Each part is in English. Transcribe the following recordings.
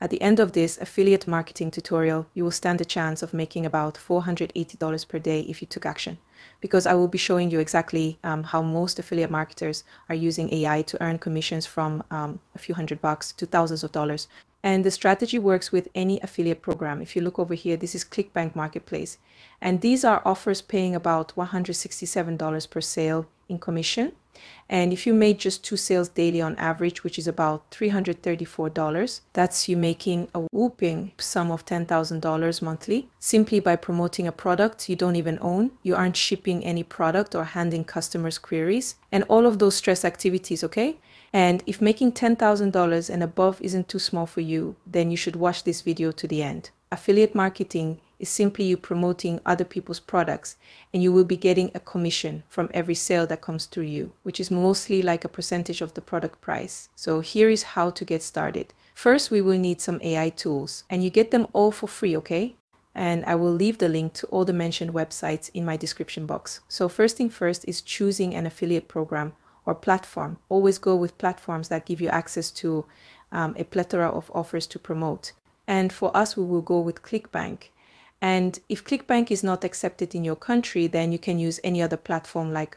At the end of this affiliate marketing tutorial, you will stand a chance of making about $480 per day if you took action, because I will be showing you exactly how most affiliate marketers are using AI to earn commissions from a few $100 to thousands of dollars. And the strategy works with any affiliate program. If you look over here, this is ClickBank Marketplace. And these are offers paying about $167 per sale in commission. And if you made just 2 sales daily on average, which is about $334, that's you making a whooping sum of $10,000 monthly simply by promoting a product you don't even own. You aren't shipping any product or handling customers' queries and all of those stress activities, okay? And if making $10,000 and above isn't too small for you, then you should watch this video to the end. Affiliate marketing is simply you promoting other people's products, and you will be getting a commission from every sale that comes through you, which is mostly like a percentage of the product price. So here is how to get started. First, we will need some AI tools, and you get them all for free, okay? And I will leave the link to all the mentioned websites in my description box. So first thing first is choosing an affiliate program or platform. Always go with platforms that give you access to a plethora of offers to promote. And for us, we will go with ClickBank. And if ClickBank is not accepted in your country, then you can use any other platform like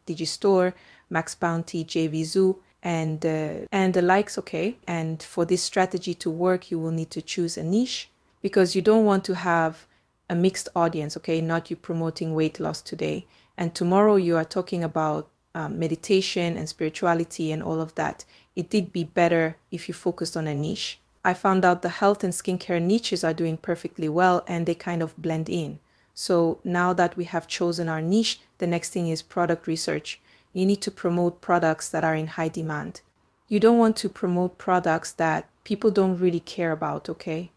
Digistore, Max Bounty, JVZoo, and the likes, okay? And for this strategy to work, you will need to choose a niche because you don't want to have a mixed audience, okay? Not you promoting weight loss today, and tomorrow you are talking about meditation and spirituality and all of that. It'd be better if you focused on a niche. I found out the health and skincare niches are doing perfectly well and they kind of blend in. So now that we have chosen our niche, the next thing is product research. You need to promote products that are in high demand. You don't want to promote products that people don't really care about, okay?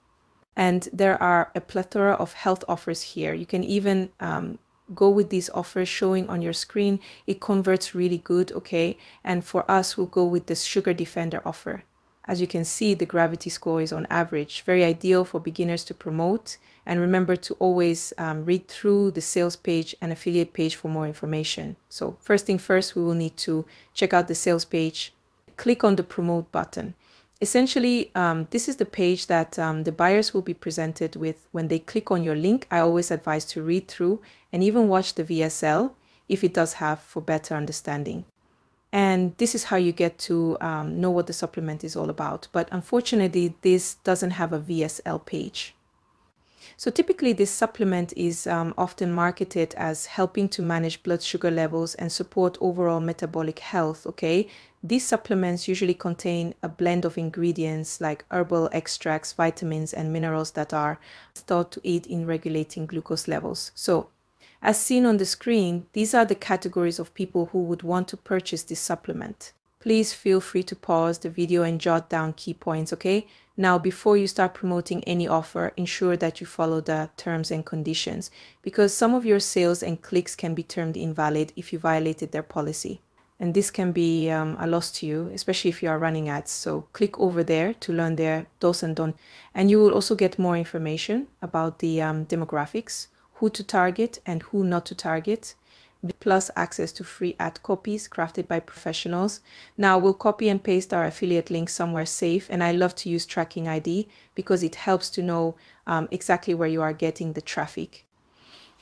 And there are a plethora of health offers here. You can even go with these offers showing on your screen. It converts really good, okay? And for us, we'll go with this Sugar Defender offer. As you can see, the gravity score is on average, very ideal for beginners to promote. And remember to always read through the sales page and affiliate page for more information. So first thing first, we will need to check out the sales page, click on the promote button. Essentially, this is the page that the buyers will be presented with when they click on your link. I always advise to read through and even watch the VSL if it does have for better understanding. And this is how you get to know what the supplement is all about. But unfortunately, this doesn't have a VSL page. So typically this supplement is often marketed as helping to manage blood sugar levels and support overall metabolic health, okay? These supplements usually contain a blend of ingredients like herbal extracts, vitamins, and minerals that are thought to aid in regulating glucose levels. So as seen on the screen, these are the categories of people who would want to purchase this supplement. Please feel free to pause the video and jot down key points, okay? Now, before you start promoting any offer, ensure that you follow the terms and conditions because some of your sales and clicks can be termed invalid if you violated their policy. And this can be a loss to you, especially if you are running ads. So click over there to learn their do's and don'ts. And you will also get more information about the demographics, who to target and who not to target, plus access to free ad copies crafted by professionals. Now we'll copy and paste our affiliate link somewhere safe, and I love to use tracking ID because it helps to know exactly where you are getting the traffic.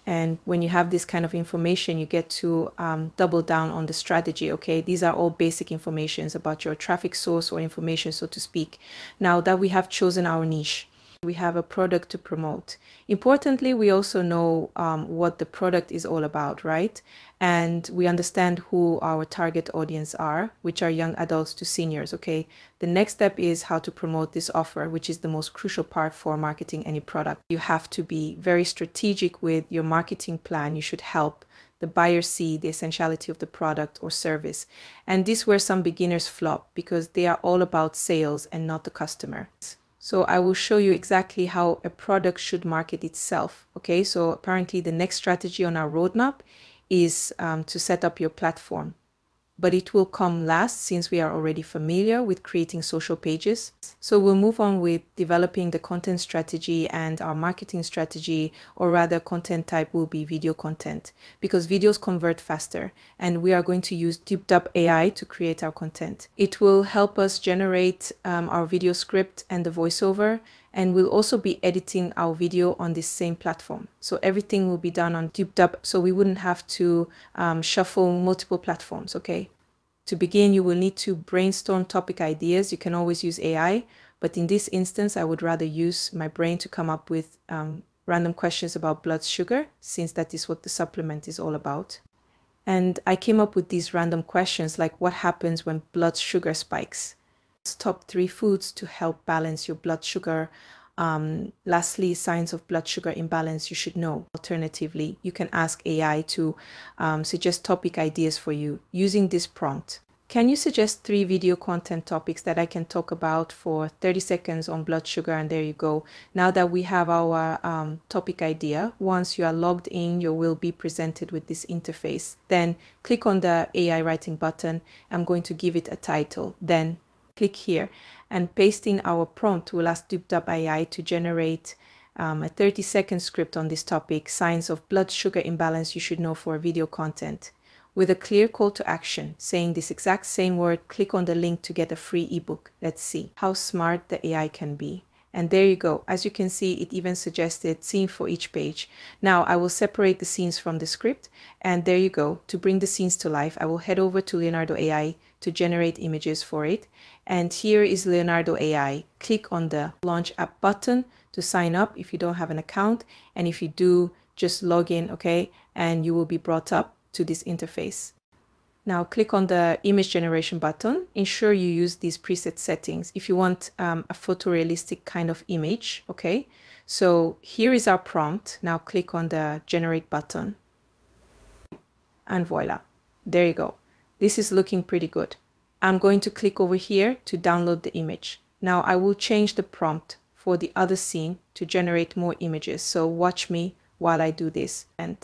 And when you have this kind of information, you get to double down on the strategy, okay? These are all basic informations about your traffic source or information, so to speak. Now that we have chosen our niche, we have a product to promote. Importantly, we also know what the product is all about, right? And we understand who our target audience are, which are young adults to seniors, okay? The next step is how to promote this offer, which is the most crucial part for marketing any product. You have to be very strategic with your marketing plan. You should help the buyer see the essentiality of the product or service. And this is where some beginners flop because they are all about sales and not the customer. So I will show you exactly how a product should market itself. Okay, so apparently the next strategy on our roadmap is to set up your platform. but it will come last since we are already familiar with creating social pages. So we'll move on with developing the content strategy, and our marketing strategy, or rather content type, will be video content because videos convert faster, and we are going to use DeepDub AI to create our content. It will help us generate our video script and the voiceover, and we'll also be editing our video on this same platform. So everything will be done on DeepDub, so we wouldn't have to shuffle multiple platforms, okay? To begin, you will need to brainstorm topic ideas. You can always use AI, but in this instance, I would rather use my brain to come up with random questions about blood sugar, since that is what the supplement is all about. And I came up with these random questions like, what happens when blood sugar spikes? Top 3 foods to help balance your blood sugar. Lastly, signs of blood sugar imbalance you should know. Alternatively, you can ask AI to suggest topic ideas for you using this prompt. Can you suggest 3 video content topics that I can talk about for 30 seconds on blood sugar? And there you go. Now that we have our topic idea, once you are logged in, you will be presented with this interface. Then click on the AI writing button. I'm going to give it a title. Then click here, and pasting our prompt will ask DeepDub AI to generate a 30-second script on this topic, signs of blood sugar imbalance you should know for video content, with a clear call to action saying this exact same word. Click on the link to get a free ebook. Let's see how smart the AI can be. And there you go. As you can see, it even suggested scene for each page. Now I will separate the scenes from the script, and there you go. To bring the scenes to life, I will head over to Leonardo AI to generate images for it. And here is Leonardo AI. Click on the launch app button to sign up if you don't have an account. And if you do, just log in, okay? And you will be brought up to this interface. Now click on the image generation button. Ensure you use these preset settings if you want a photorealistic kind of image, okay? So here is our prompt. Now click on the generate button. And voila, there you go. This is looking pretty good. I'm going to click over here to download the image. Now I will change the prompt for the other scene to generate more images. So watch me while I do this, and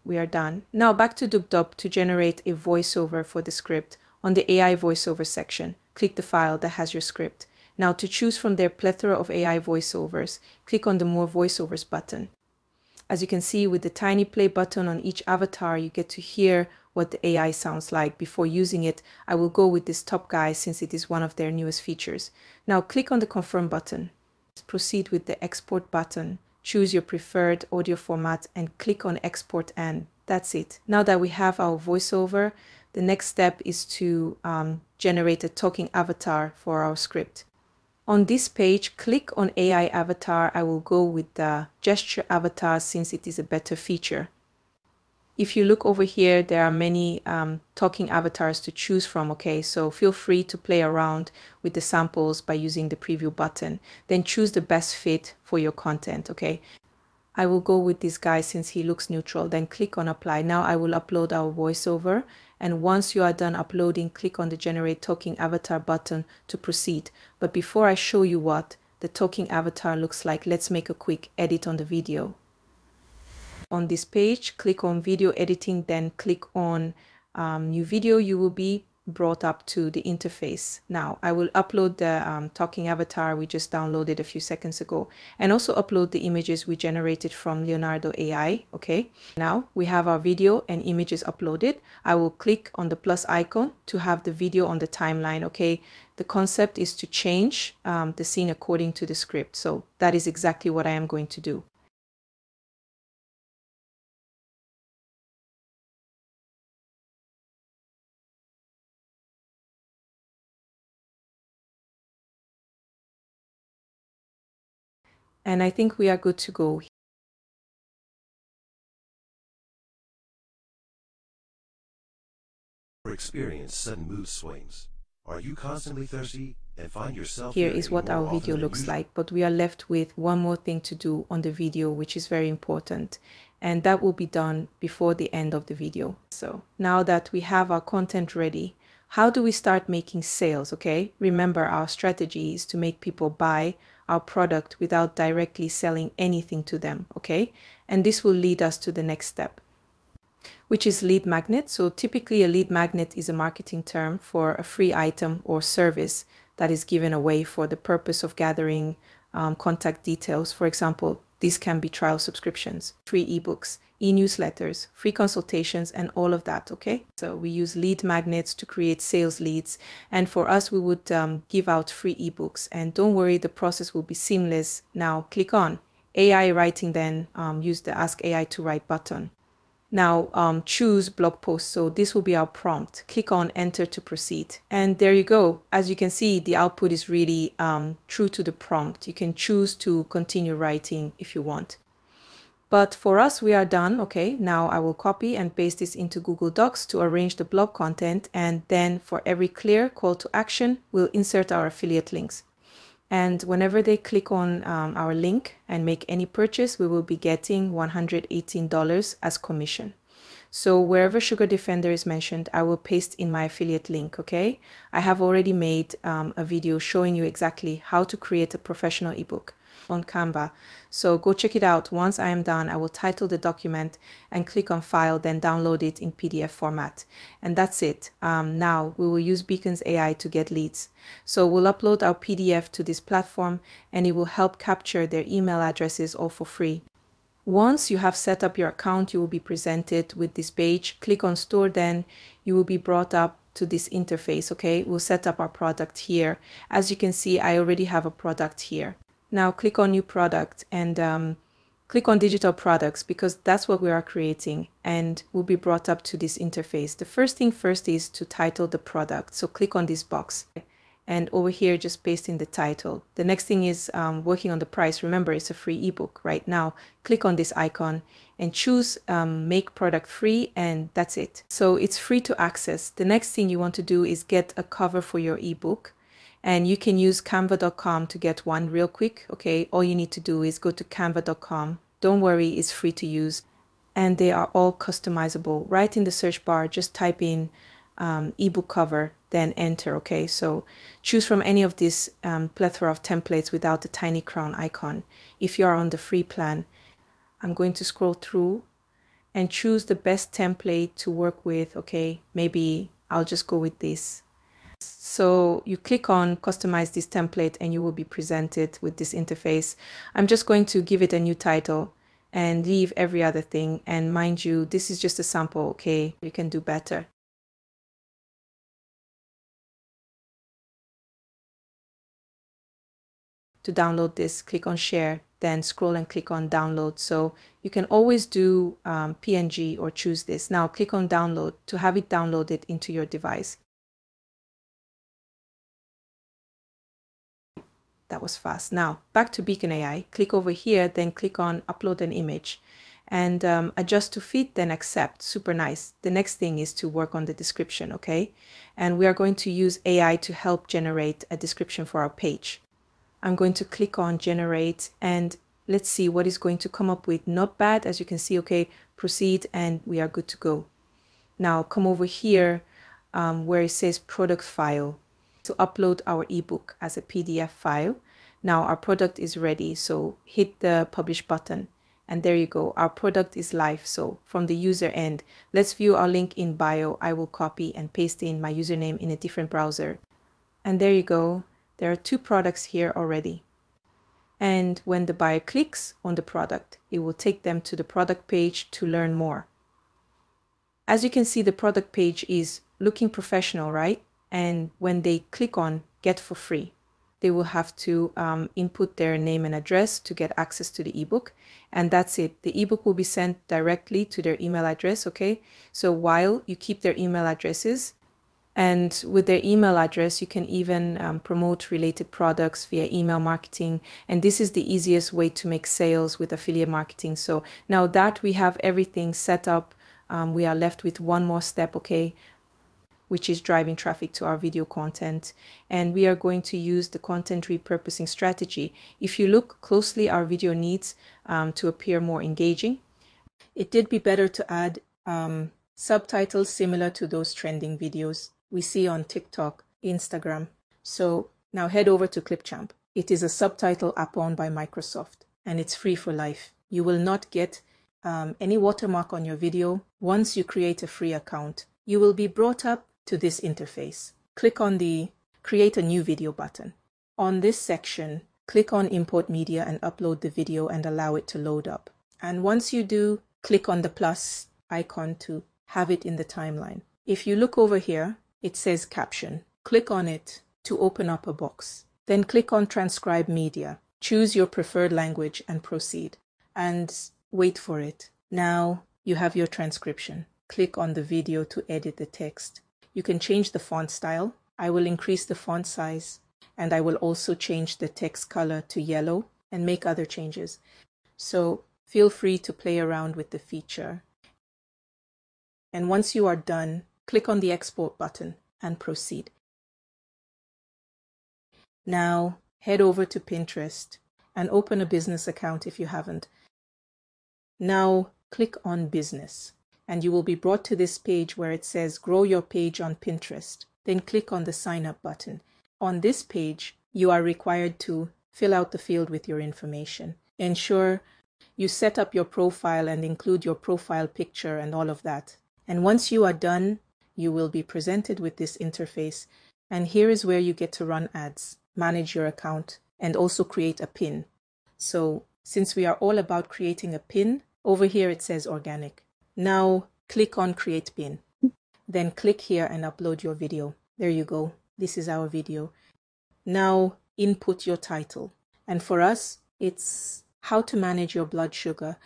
we are done. Now back to DeepDub to generate a voiceover for the script. On the AI voiceover section, click the file that has your script. Now to choose from their plethora of AI voiceovers, click on the More Voiceovers button. As you can see, with the tiny play button on each avatar, you get to hear what the AI sounds like. Before using it, I will go with this top guy since it is one of their newest features. Now click on the Confirm button. Proceed with the Export button. Choose your preferred audio format and click on Export, and that's it. Now that we have our voiceover, the next step is to generate a talking avatar for our script. On this page, click on AI avatar. I will go with the gesture avatar since it is a better feature. If you look over here, there are many talking avatars to choose from, okay? So feel free to play around with the samples by using the preview button. Then choose the best fit for your content, okay? I will go with this guy since he looks neutral. Then click on apply. Now I will upload our voiceover. And once you are done uploading, click on the generate talking avatar button to proceed. But before I show you what the talking avatar looks like, let's make a quick edit on the video. On this page, click on video editing, then click on new video. You will be brought up to the interface. Now I will upload the talking avatar we just downloaded a few seconds ago, and also upload the images we generated from Leonardo AI. Okay, now we have our video and images uploaded. I will click on the plus icon to have the video on the timeline. Okay, the concept is to change the scene according to the script, so that is exactly what I am going to do. And I think we are good to go. Experience sudden mood swings. Are you constantly thirsty and find yourself Here is what our video looks like, but we are left with one more thing to do on the video, which is very important, and that will be done before the end of the video. So now that we have our content ready, how do we start making sales? Okay, remember, our strategy is to make people buy our product without directly selling anything to them. Okay, and this will lead us to the next step. which is lead magnet. So typically a lead magnet is a marketing term for a free item or service that is given away for the purpose of gathering contact details. For example, these can be trial subscriptions, free ebooks, e-newsletters, free consultations, and all of that, okay? So we use lead magnets to create sales leads. And for us, we would give out free ebooks. And don't worry, the process will be seamless. Now click on AI writing, then use the Ask AI to Write button. Now choose blog post. So this will be our prompt. Click on enter to proceed. And there you go. As you can see, the output is really true to the prompt. You can choose to continue writing if you want. But for us, we are done. Okay, now I will copy and paste this into Google Docs to arrange the blog content. And then for every clear call to action, we'll insert our affiliate links. And whenever they click on our link and make any purchase, we will be getting $118 as commission. So wherever Sugar Defender is mentioned, I will paste in my affiliate link, okay? I have already made a video showing you exactly how to create a professional ebook on Canva. So go check it out. Once I am done, I will title the document and click on File, then download it in PDF format. And that's it. Now we will use Beacon's AI to get leads. So we'll upload our PDF to this platform and it will help capture their email addresses all for free. Once you have set up your account, you will be presented with this page. Click on Store, then you will be brought up to this interface, okay? We'll set up our product here. As you can see, I already have a product here. Now click on New Product and click on Digital Products because that's what we are creating, and we'll be brought up to this interface. The first thing first is to title the product. So click on this box. And over here, just paste in the title. The next thing is working on the price. Remember, it's a free ebook right now. Click on this icon and choose make product free, and that's it. So it's free to access. The next thing you want to do is get a cover for your ebook. And you can use canva.com to get one real quick. Okay, all you need to do is go to canva.com. Don't worry, it's free to use. And they are all customizable. Right in the search bar, just type in ebook cover, then enter. Okay, so choose from any of this plethora of templates without the tiny crown icon. If you are on the free plan, I'm going to scroll through and choose the best template to work with. Okay, maybe I'll just go with this. So you click on customize this template and you will be presented with this interface. I'm just going to give it a new title and leave every other thing. And mind you, this is just a sample. Okay, you can do better. To download this, click on share, then scroll and click on download. So you can always do PNG or choose this. Now click on download to have it downloaded into your device. That was fast. Now back to Beacon AI. Click over here, then click on upload an image and adjust to fit, then accept. Super nice. The next thing is to work on the description, okay? And we are going to use AI to help generate a description for our page. I'm going to click on generate and let's see what is going to come up with. Not bad, as you can see. Okay, proceed and we are good to go. Now come over here where it says product file to upload our ebook as a PDF file. Now our product is ready, so hit the publish button and there you go. Our product is live. So from the user end, let's view our link in bio. I will copy and paste in my username in a different browser. And there you go. There are two products here already. And when the buyer clicks on the product, it will take them to the product page to learn more. As you can see, the product page is looking professional, right? And when they click on get for free, they will have to input their name and address to get access to the ebook. And that's it. The ebook will be sent directly to their email address, okay? So while you keep their email addresses, and with their email address, you can even promote related products via email marketing. And this is the easiest way to make sales with affiliate marketing. So now that we have everything set up, we are left with one more step, okay, which is driving traffic to our video content. And we are going to use the content repurposing strategy. If you look closely, our video needs to appear more engaging. It did be better to add subtitles similar to those trending videos we see on TikTok, Instagram. So now head over to Clipchamp. It is a subtitle app owned by Microsoft and it's free for life. You will not get any watermark on your video, once you create a free account, you will be brought up to this interface. Click on the Create a New Video button. On this section, click on Import Media and upload the video and allow it to load up. And once you do, click on the plus icon to have it in the timeline. If you look over here, it says Caption. Click on it to open up a box. Then click on Transcribe Media. Choose your preferred language and proceed. And wait for it. Now you have your transcription. Click on the video to edit the text. You can change the font style. I will increase the font size, and I will also change the text color to yellow and make other changes. So feel free to play around with the feature. And once you are done, click on the export button and proceed. Now head over to Pinterest and open a business account if you haven't. Now click on Business and you will be brought to this page where it says Grow Your Page on Pinterest. Then click on the Sign Up button. On this page, you are required to fill out the field with your information. Ensure you set up your profile and include your profile picture and all of that. And once you are done, you will be presented with this interface. And here is where you get to run ads, manage your account, and also create a pin. So since we are all about creating a pin, over here it says organic. Now click on Create Pin. Then click here and upload your video. There you go. This is our video. Now input your title. And for us, it's how to manage your blood sugar.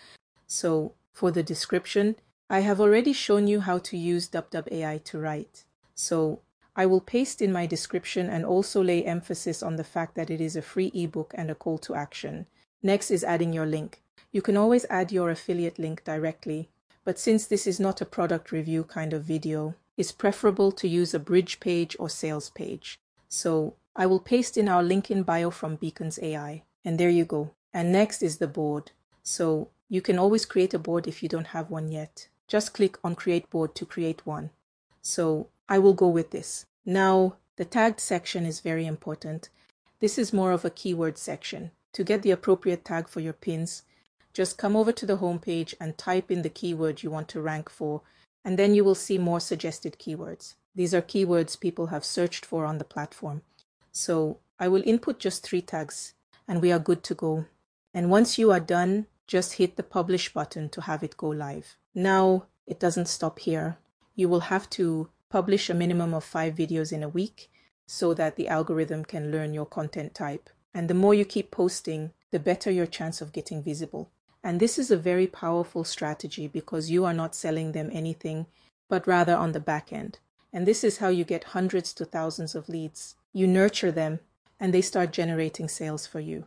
So for the description, I have already shown you how to use DubDub AI to write. So I will paste in my description and also lay emphasis on the fact that it is a free ebook and a call to action. Next is adding your link. You can always add your affiliate link directly, but since this is not a product review kind of video, it's preferable to use a bridge page or sales page. So I will paste in our link in bio from Beacons AI, and there you go. And next is the board. So you can always create a board if you don't have one yet. Just click on Create Board to create one. So I will go with this. Now, the tagged section is very important. This is more of a keyword section. To get the appropriate tag for your pins, just come over to the home page and type in the keyword you want to rank for, and then you will see more suggested keywords. These are keywords people have searched for on the platform. So I will input just 3 tags, and we are good to go. And once you are done, just hit the Publish button to have it go live. Now, it doesn't stop here. You will have to publish a minimum of 5 videos in a week so that the algorithm can learn your content type. And the more you keep posting, the better your chance of getting visible. And this is a very powerful strategy because you are not selling them anything, but rather on the back end. And this is how you get hundreds to thousands of leads. You nurture them and they start generating sales for you.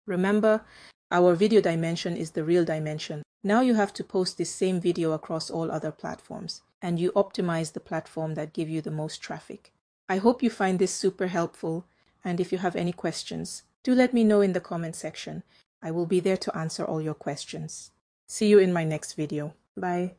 Remember, our video dimension is the real dimension. Now you have to post this same video across all other platforms, and you optimize the platform that give you the most traffic. I hope you find this super helpful, and if you have any questions, do let me know in the comment section. I will be there to answer all your questions. See you in my next video. Bye.